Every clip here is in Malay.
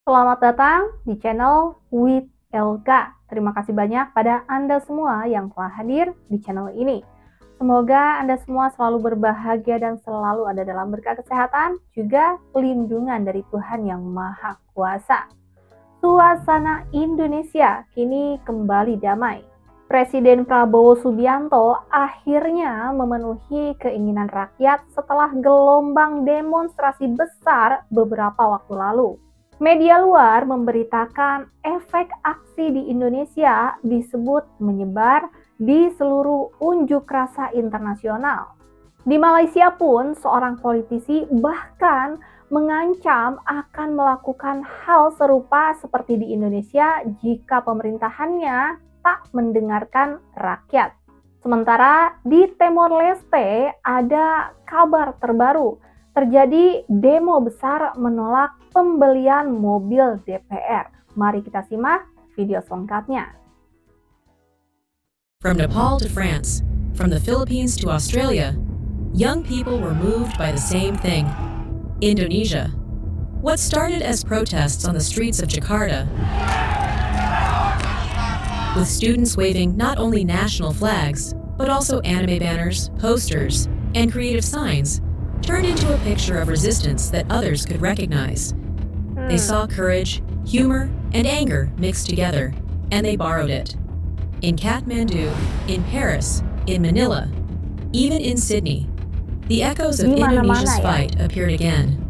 Selamat datang di channel with LK. Terima kasih banyak pada Anda semua yang telah hadir di channel ini. Semoga Anda semua selalu berbahagia dan selalu ada dalam berkah kesehatan, juga pelindungan dari Tuhan Yang Maha Kuasa. Suasana Indonesia kini kembali damai. Presiden Prabowo Subianto akhirnya memenuhi keinginan rakyat setelah gelombang demonstrasi besar beberapa waktu lalu. Media luar memberitakan efek aksi di Indonesia disebut menyebar di seluruh unjuk rasa internasional. Di Malaysia pun seorang politisi bahkan mengancam akan melakukan hal serupa seperti di Indonesia jika pemerintahannya tak mendengarkan rakyat. Sementara di Timor Leste ada kabar terbaru. Terjadi demo besar menolak pembelian mobil DPR. Mari kita simak video selengkapnya. From Nepal to France, from the Philippines to Australia, young people were moved by the same thing: Indonesia. What started as protests on the streets of Jakarta, with students waving not only national flags, but also anime banners, posters, and creative signs, turned into a picture of resistance that others could recognize. They saw courage, humor, and anger mixed together, and they borrowed it. In Kathmandu, in Paris, in Manila, even in Sydney, the echoes of Indonesia's fight appeared again.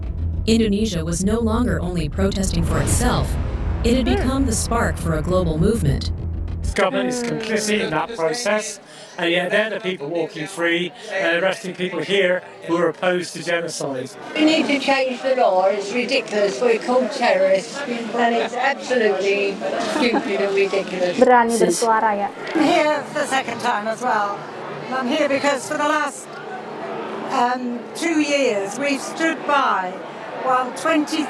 Indonesia was no longer only protesting for itself, it had become the spark for a global movement. The government is complicit in that process, and yet they're the people walking free and arresting people here who are opposed to genocide. We need to change the law. It's ridiculous. We're called terrorists, and it's absolutely stupid and ridiculous. Berani bersuara ya. I'm here for the second time as well. I'm here because for the last 2 years we've stood by while 20,000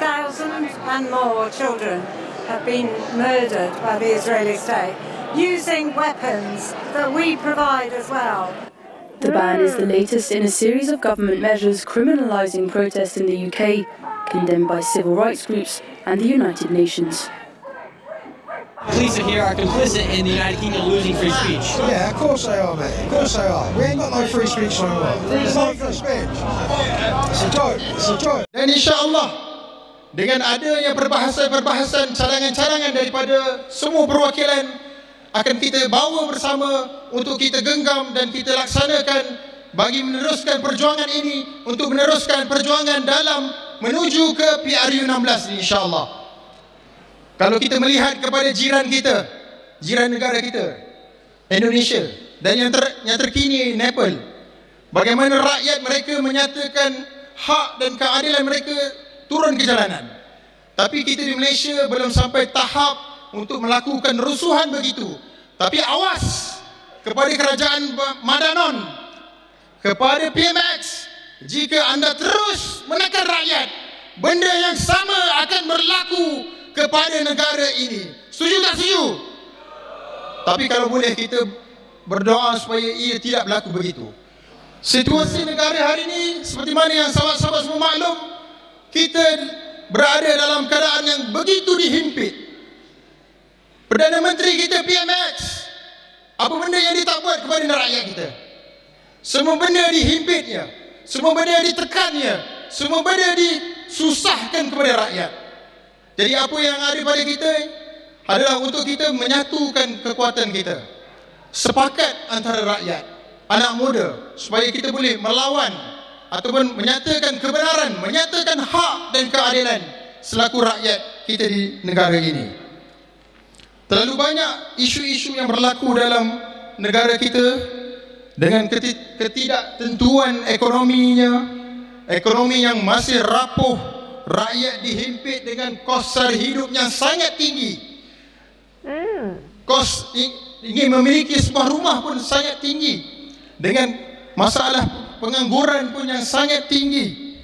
and more children have been murdered by the Israeli state, using weapons that we provide as well. The ban is the latest in a series of government measures criminalising protest in the UK, condemned by civil rights groups and the United Nations. Police are here are complicit in the United Kingdom losing free speech. Yeah, of course they are, mate. Of course they are. We ain't got no free speech no more. There's no free speech. It's a joke. It's a joke. Dan insya-Allah dengan adanya perbahasan-perbahasan cadangan-cadangan daripada semua perwakilan akan kita bawa bersama untuk kita genggam dan kita laksanakan bagi meneruskan perjuangan ini, untuk meneruskan perjuangan dalam menuju ke PRU 16 insya-Allah. Kalau kita melihat kepada jiran kita, jiran negara kita, Indonesia, dan yang terkini Nepal, bagaimana rakyat mereka menyatakan hak dan keadilan mereka turun ke jalanan. Tapi kita di Malaysia belum sampai tahap untuk melakukan rusuhan begitu. Tapi awas kepada kerajaan Madanon, kepada PMX, jika anda terus menekan rakyat, benda yang sama akan berlaku kepada negara ini. Setuju tak setuju? Tapi kalau boleh kita berdoa supaya ia tidak berlaku begitu. Situasi negara hari ini seperti mana yang sahabat-sahabat semua maklum, kita berada dalam keadaan yang begitu dihimpit. Perdana Menteri kita PMX, apa benda yang dia tak buat kepada rakyat kita? Semua benda dihimpitnya, semua benda ditekannya, semua benda disusahkan kepada rakyat. Jadi apa yang ada pada kita adalah untuk kita menyatukan kekuatan kita, sepakat antara rakyat, anak muda, supaya kita boleh melawan ataupun menyatakan kebenaran, menyatakan hak dan keadilan selaku rakyat kita di negara ini. Terlalu banyak isu-isu yang berlaku dalam negara kita dengan ketidaktentuan ekonominya, ekonomi yang masih rapuh, rakyat dihimpit dengan kos sara hidup yang sangat tinggi. Kos ingin memiliki sebuah rumah pun sangat tinggi, dengan masalah pengangguran pun yang sangat tinggi,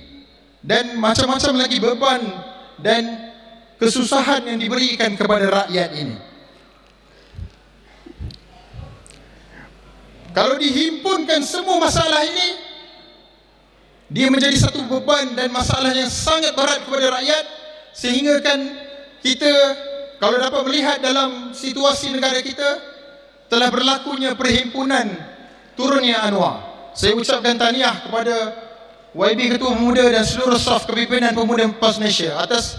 dan macam-macam lagi beban dan kesusahan yang diberikan kepada rakyat ini. Kalau dihimpunkan semua masalah ini, dia menjadi satu beban dan masalah yang sangat berat kepada rakyat, sehingga kan kita kalau dapat melihat dalam situasi negara kita, telah berlakunya perhimpunan turunnya Anwar. Saya ucapkan tahniah kepada YB Ketua Pemuda dan seluruh staf kepimpinan Pemuda PAS Malaysia atas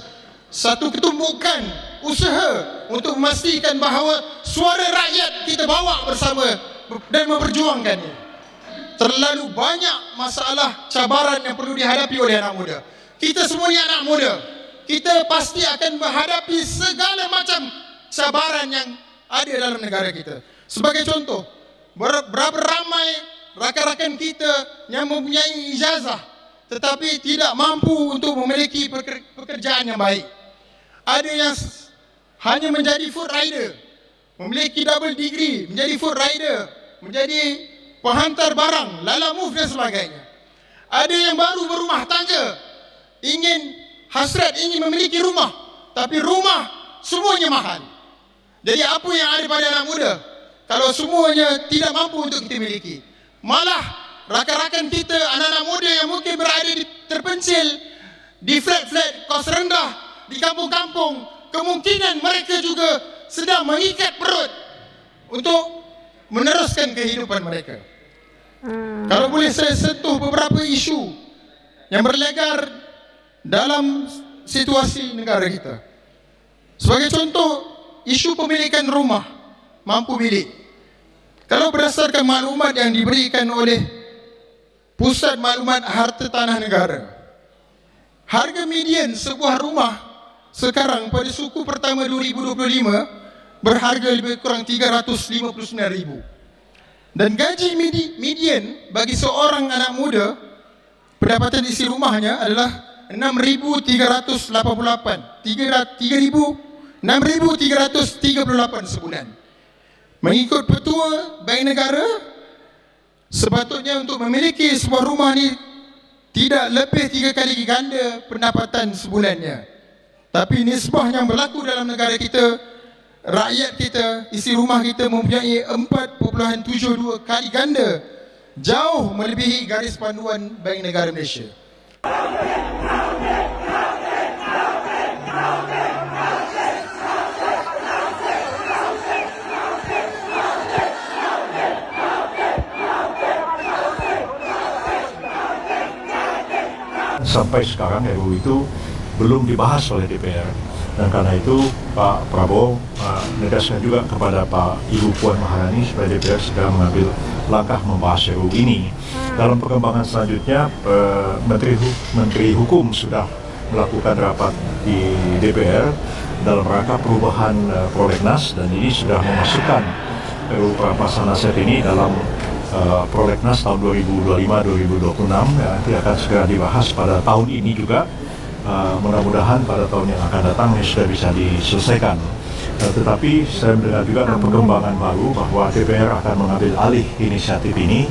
satu ketumbukan usaha untuk memastikan bahawa suara rakyat kita bawa bersama dan memperjuangkannya. Terlalu banyak masalah cabaran yang perlu dihadapi oleh anak muda. Kita semua ni anak muda. Kita pasti akan menghadapi segala macam cabaran yang ada dalam negara kita. Sebagai contoh, berapa ramai rakan-rakan kita yang mempunyai ijazah tetapi tidak mampu untuk memiliki pekerjaan yang baik. Ada yang hanya menjadi food rider, memiliki double degree, menjadi food rider, menjadi penghantar barang, lalamove dan sebagainya. Ada yang baru berumah tangga, ingin memiliki rumah, tapi rumah semuanya mahal. Jadi apa yang ada pada anak muda kalau semuanya tidak mampu untuk kita miliki? Malah rakan-rakan kita, anak-anak muda yang mungkin berada terpencil di flat-flat kos rendah, di kampung-kampung, kemungkinan mereka juga sedang mengikat perut untuk meneruskan kehidupan mereka. Kalau boleh saya sentuh beberapa isu yang berlegar dalam situasi negara kita. Sebagai contoh, isu pemilikan rumah, mampu milik. Kalau berdasarkan maklumat yang diberikan oleh Pusat Maklumat Harta Tanah Negara, harga median sebuah rumah sekarang pada suku pertama 2025 berharga lebih kurang 359,000. Dan gaji median bagi seorang anak muda, pendapatan isi rumahnya adalah 6,338 sebulan. Mengikut Petua Bank Negara, sepatutnya untuk memiliki sebuah rumah ni tidak lebih 3 kali ganda pendapatan sebulannya. Tapi nisbah yang berlaku dalam negara kita, rakyat kita, isi rumah kita mempunyai 4.72 kali ganda, jauh melebihi garis panduan Bank Negara Malaysia. Sampai sekarang RUU itu belum dibahas oleh DPR, dan karena itu Pak Prabowo menegaskan juga kepada Pak Ibu Puan Maharani supaya DPR segera mengambil langkah membahas RUU ini. Dalam perkembangan selanjutnya, Menteri Hukum sudah melakukan rapat di DPR dalam rangka perubahan Prolegnas, dan ini sudah memasukkan RUU Perampasan Aset ini dalam Prolegnas tahun 2025-2026, nanti akan segera dibahas pada tahun ini juga. Mudah-mudahan pada tahun yang akan datang ini sudah bisa diselesaikan. Tetapi saya mendengar juga ada perkembangan baru bahwa DPR akan mengambil alih inisiatif ini,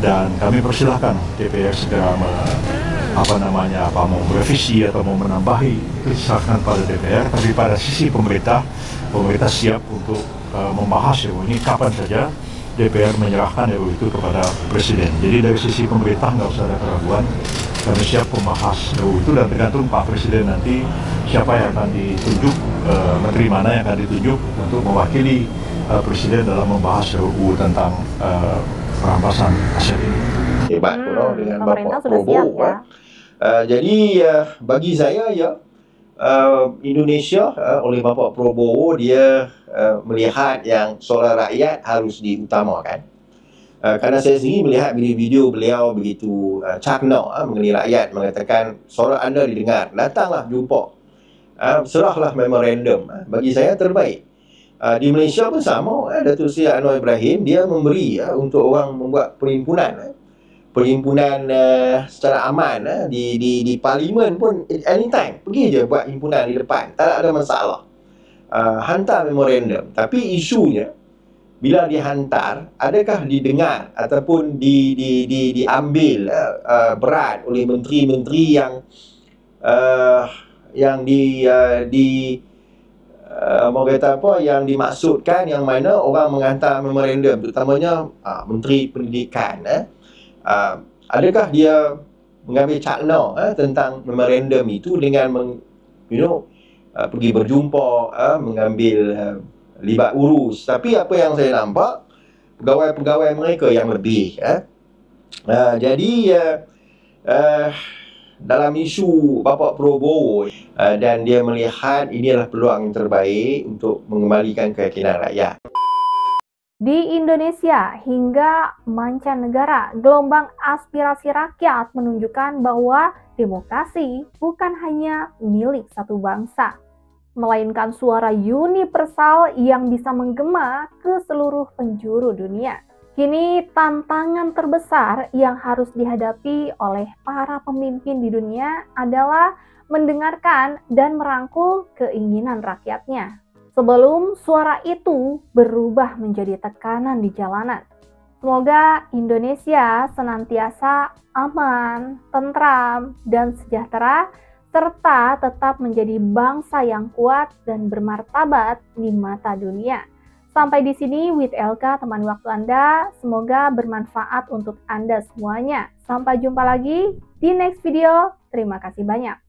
dan kami persilahkan DPR segera mau merevisi atau mau menambahi, itu diserahkan pada DPR. Tapi pada sisi pemerintah siap untuk membahas RUU ini kapan saja DPR menyerahkan RUU itu kepada Presiden. Jadi dari sisi pemerintah nggak usah ada keraguan, kami siap membahas RUU itu, dan tergantung Pak Presiden nanti siapa yang akan ditunjuk, menteri mana yang akan ditunjuk untuk mewakili Presiden dalam membahas RUU tentang perampasan aset ini. Hebat dengan Bapak Prabowo. Jadi bagi saya Indonesia oleh Bapak Prabowo, dia melihat yang suara rakyat harus diutamakan. Kerana saya sendiri melihat video-video beliau begitu cakna mengenai rakyat, mengatakan suara anda didengar, datanglah jumpa, serahlah memorandum. Bagi saya terbaik. Di Malaysia pun sama, Datuk Seri Anwar Ibrahim, dia memberi untuk orang membuat perhimpunan secara aman di parlimen pun anytime, pergi je buat himpunan di depan, tak ada masalah. Hantar memorandum. Tapi isunya bila dihantar, adakah didengar ataupun diambil berat oleh menteri-menteri yang dimaksudkan, yang mana orang menghantar memorandum, terutamanya Menteri Pendidikan. Adakah dia mengambil cakna tentang memorandum itu dengan pergi berjumpa, mengambil libat urus. Tapi apa yang saya nampak, pegawai-pegawai mereka yang lebih. Jadi dalam isu Bapak Prabowo dan dia melihat ini adalah peluang yang terbaik untuk mengembalikan keyakinan rakyat. Di Indonesia hingga mancanegara, gelombang aspirasi rakyat menunjukkan bahwa demokrasi bukan hanya milik satu bangsa, melainkan suara universal yang bisa menggema ke seluruh penjuru dunia. Kini tantangan terbesar yang harus dihadapi oleh para pemimpin di dunia adalah mendengarkan dan merangkul keinginan rakyatnya, sebelum suara itu berubah menjadi tekanan di jalanan. Semoga Indonesia senantiasa aman, tentram, dan sejahtera, serta tetap menjadi bangsa yang kuat dan bermartabat di mata dunia. Sampai di sini with LK teman waktu Anda, semoga bermanfaat untuk Anda semuanya. Sampai jumpa lagi di next video, terima kasih banyak.